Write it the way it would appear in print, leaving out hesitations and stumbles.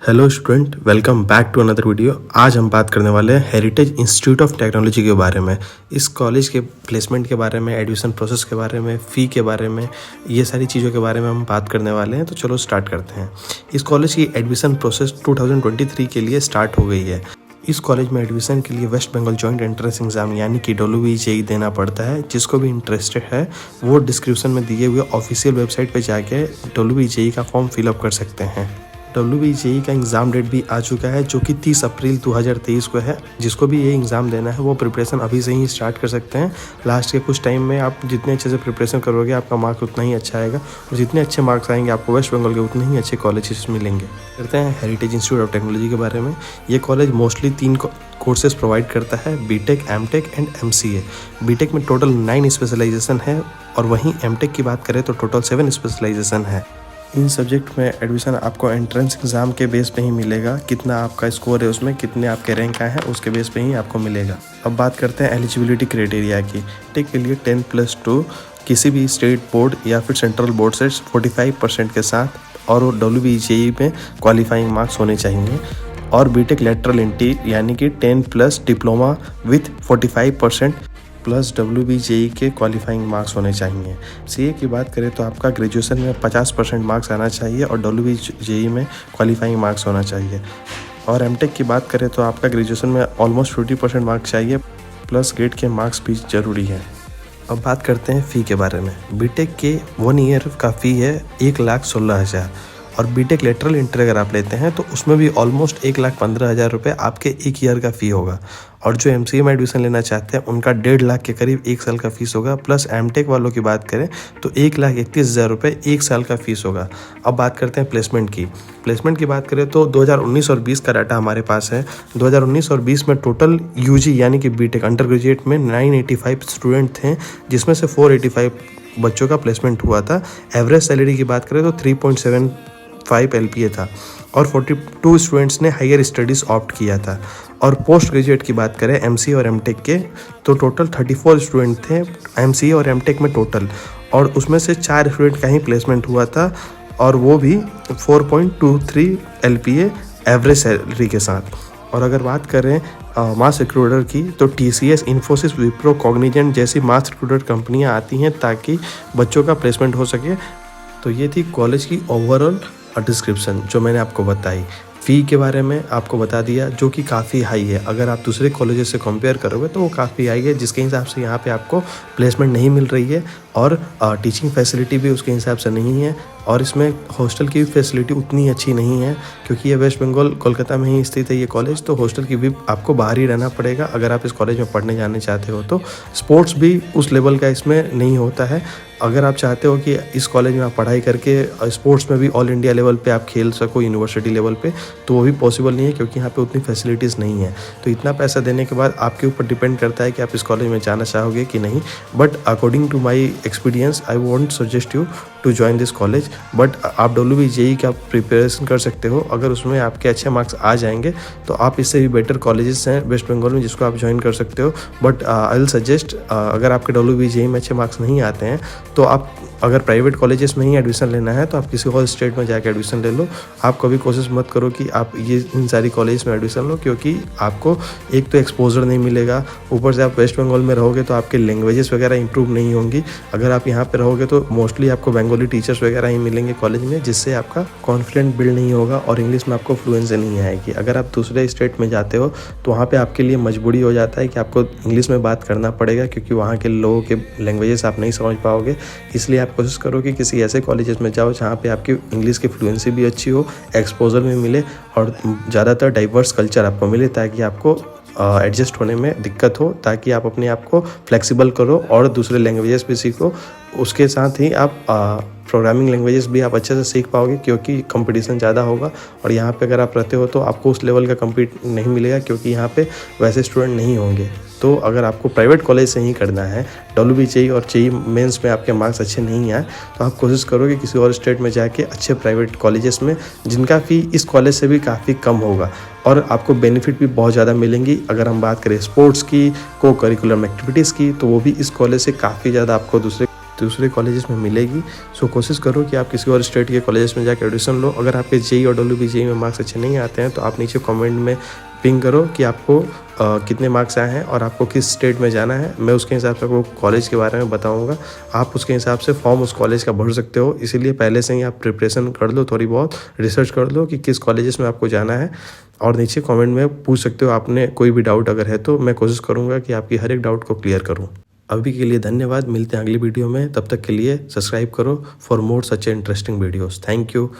Hello student, welcome back to another video. आज हम बात करने वाले हैं हेरिटेज इंस्टीट्यूट ऑफ टेक्नोलॉजी के बारे में। इस कॉलेज के प्लेसमेंट के बारे में, एडमिशन प्रोसेस के बारे में, फ़ी के बारे में, ये सारी चीज़ों के बारे में हम बात करने वाले हैं। तो चलो स्टार्ट करते हैं। इस कॉलेज की एडमिशन प्रोसेस 2023 के लिए स्टार्ट हो गई है। इस कॉलेज में एडमिशन के लिए West Bengal joint entrance exam यानी कि WBJE देना पड़ता है। जिसको भी इंटरेस्टेड है वो डिस्क्रिप्शन में दिए हुए ऑफिशियल वेबसाइट पर जाके WBJE का फॉर्म फिलअप कर सकते हैं। WBJE का एग्ज़ाम डेट भी आ चुका है जो कि 30 अप्रैल 2023 को है। जिसको भी ये एग्ज़ाम देना है वो प्रिपरेशन अभी से ही स्टार्ट कर सकते हैं। लास्ट के कुछ टाइम में आप जितने अच्छे से प्रिपरेशन करोगे आपका मार्क्स उतना ही अच्छा आएगा, और जितने अच्छे मार्क्स आएंगे आपको वेस्ट बंगाल के उतने ही अच्छे कॉलेजेस मिलेंगे। करते हैं हेरिटेज इंस्टीट्यूट ऑफ टेक्नोलॉजी के बारे में। ये कॉलेज मोस्टली 3 कोर्सेज प्रोवाइड करता है: BTech, MTech and MCA। BTech में टोटल 9 स्पेशलाइजेशन है, और वहीं MTech की बात करें तो टोटल 7 स्पेशलाइजेशन है। इन सब्जेक्ट में एडमिशन आपको एंट्रेंस एग्ज़ाम के बेस पे ही मिलेगा। कितना आपका स्कोर है उसमें, कितने आपके रैंक आए हैं उसके बेस पे ही आपको मिलेगा। अब बात करते हैं एलिजिबिलिटी क्राइटेरिया की। टेक के लिए 10+2 किसी भी स्टेट बोर्ड या फिर सेंट्रल बोर्ड से 45% के साथ, और WBJE में क्वालिफाइंग मार्क्स होने चाहिए। और BTech लेटरल एंट्री यानी कि 10+ डिप्लोमा विथ 45% प्लस WBJE के क्वालिफाइंग मार्क्स होने चाहिए। CA की बात करें तो आपका ग्रेजुएशन में 50% मार्क्स आना चाहिए और WBJE में क्वालिफाइंग मार्क्स होना चाहिए। और MTech की बात करें तो आपका ग्रेजुएशन में ऑलमोस्ट 50% मार्क्स चाहिए, प्लस गेट के मार्क्स भी ज़रूरी है। अब बात करते हैं फ़ी के बारे में। BTech के 1 ईयर का फ़ी है 1,16,000, और BTech लेटरल एंट्री अगर आप लेते हैं तो उसमें भी ऑलमोस्ट 1,15,000 रुपये आपके 1 ईयर का फ़ी होगा। और जो MCA में एडमिशन लेना चाहते हैं उनका 1.5 लाख के करीब 1 साल का फीस होगा। प्लस MTech वालों की बात करें तो 1,31,000 रुपये 1 साल का फीस होगा। अब बात करते हैं प्लेसमेंट की। प्लेसमेंट की बात करें तो 2019 और 20 का डाटा हमारे पास है। 2019 और 20 में टोटल UG यानी कि BTech अंडर ग्रेजुएट में 985 स्टूडेंट थे, जिसमें से 485 बच्चों का प्लेसमेंट हुआ था। एवरेज सैलरी की बात करें तो 3.75 LPA था, और 42 स्टूडेंट्स ने हायर स्टडीज़ ऑप्ट किया था। और पोस्ट ग्रेजुएट की बात करें MCA और MTech के तो टोटल 34 स्टूडेंट थे MCA और MTech में टोटल, और उसमें से 4 स्टूडेंट का ही प्लेसमेंट हुआ था, और वो भी 4.23 LPA एवरेज सैलरी के साथ। और अगर बात करें मास रिक्रूटर की तो TCS, इन्फोसिस, विप्रो, कॉग्निजेंट जैसी मास रिक्रूटर कंपनियां आती हैं ताकि बच्चों का प्लेसमेंट हो सके। तो ये थी कॉलेज की ओवरऑल डिस्क्रिप्शन जो मैंने आपको बताई। फ़ी के बारे में आपको बता दिया जो कि काफ़ी हाई है। अगर आप दूसरे कॉलेजेस से कंपेयर करोगे तो वो काफ़ी हाई है, जिसके हिसाब से यहाँ पे आपको प्लेसमेंट नहीं मिल रही है, और टीचिंग फैसिलिटी भी उसके हिसाब से नहीं है, और इसमें हॉस्टल की भी फैसिलिटी उतनी अच्छी नहीं है, क्योंकि ये वेस्ट बंगाल कोलकाता में ही स्थित है ये कॉलेज। तो हॉस्टल की भी आपको बाहर ही रहना पड़ेगा अगर आप इस कॉलेज में पढ़ने जाने चाहते हो। तो स्पोर्ट्स भी उस लेवल का इसमें नहीं होता है। अगर आप चाहते हो कि इस कॉलेज में आप पढ़ाई करके स्पोर्ट्स में भी ऑल इंडिया लेवल पे आप खेल सको यूनिवर्सिटी लेवल पे, तो वो भी पॉसिबल नहीं है, क्योंकि यहाँ पे उतनी फैसिलिटीज़ नहीं है। तो इतना पैसा देने के बाद आपके ऊपर डिपेंड करता है कि आप इस कॉलेज में जाना चाहोगे कि नहीं। But according to my experience I won't suggest you to join this college. But आप WBJE का प्रिपरेशन कर सकते हो। अगर उसमें आपके अच्छे मार्क्स आ जाएंगे तो आप इससे भी बेटर कॉलेजेस हैं वेस्ट बंगाल में जिसको आप ज्वाइन कर सकते हो। बट आई विल सजेस्ट, अगर आपके WBJE में अच्छे मार्क्स नहीं आते हैं तो आप अगर प्राइवेट कॉलेजेस में ही एडमिशन लेना है तो आप किसी और स्टेट में जाकर एडमिशन ले लो। आप कभी कोशिश मत करो कि आप ये इन सारी कॉलेज में एडमिशन लो, क्योंकि आपको एक तो एक्सपोजर नहीं मिलेगा, ऊपर से आप वेस्ट बंगाल में रहोगे तो आपके लैंग्वेजेस वगैरह इंप्रूव नहीं होंगी। अगर आप यहाँ पे रहोगे तो मोस्टली आपको बंगाली टीचर्स वगैरह ही मिलेंगे कॉलेज में, जिससे आपका कॉन्फिडेंस बिल्ड नहीं होगा और इंग्लिश में आपको फ्लुएंसी नहीं आएगी। अगर आप दूसरे स्टेट में जाते हो तो वहाँ पर आपके लिए मजबूरी हो जाता है कि आपको इंग्लिश में बात करना पड़ेगा, क्योंकि वहाँ के लोगों के लैंग्वेजेस आप नहीं समझ पाओगे। इसलिए आप कोशिश करो कि किसी ऐसे कॉलेजेस में जाओ जहाँ पे आपकी इंग्लिश की फ्लुएंसी भी अच्छी हो, एक्सपोजर भी मिले, और ज़्यादातर डाइवर्स कल्चर आपको मिले, ताकि आपको एडजस्ट होने में दिक्कत हो, ताकि आप अपने आप को फ्लेक्सिबल करो और दूसरे लैंग्वेजेस भी सीखो। उसके साथ ही आप प्रोग्रामिंग लैंग्वेजेस भी आप अच्छे से सीख पाओगे, क्योंकि कंपटीशन ज़्यादा होगा। और यहाँ पे अगर आप रहते हो तो आपको उस लेवल का कम्पीट नहीं मिलेगा, क्योंकि यहाँ पे वैसे स्टूडेंट नहीं होंगे। तो अगर आपको प्राइवेट कॉलेज से ही करना है, WBJE और JEE मेंस में आपके मार्क्स अच्छे नहीं आए, तो आप कोशिश करो कि किसी और स्टेट में जाके अच्छे प्राइवेट कॉलेजेस में, जिनका फ़ी इस कॉलेज से भी काफ़ी कम होगा, और आपको बेनिफिट भी बहुत ज़्यादा मिलेंगी। अगर हम बात करें स्पोर्ट्स की, को करिकुलम एक्टिविटीज़ की, तो वो भी इस कॉलेज से काफ़ी ज़्यादा आपको दूसरे दूसरे कॉलेजेस में मिलेगी। सो कोशिश करो कि आप किसी और स्टेट के कॉलेजेस में जाकर एडमिशन लो। अगर आपके जेई और WBGE में मार्क्स अच्छे नहीं आते हैं तो आप नीचे कमेंट में पिंग करो कि आपको कितने मार्क्स आए हैं और आपको किस स्टेट में जाना है। मैं उसके हिसाब से आपको कॉलेज के बारे में बताऊंगा। आप उसके हिसाब से फॉर्म उस कॉलेज का भर सकते हो। इसीलिए पहले से ही आप प्रिपरेशन कर लो, थोड़ी बहुत रिसर्च कर लो कि किस कॉलेजेस में आपको जाना है, और नीचे कमेंट में पूछ सकते हो आपने कोई भी डाउट अगर है तो। मैं कोशिश करूँगा कि आपकी हर एक डाउट को क्लियर करूँ। अभी के लिए धन्यवाद। मिलते हैं अगली वीडियो में। तब तक के लिए सब्सक्राइब करो for more such interesting videos. Thank you.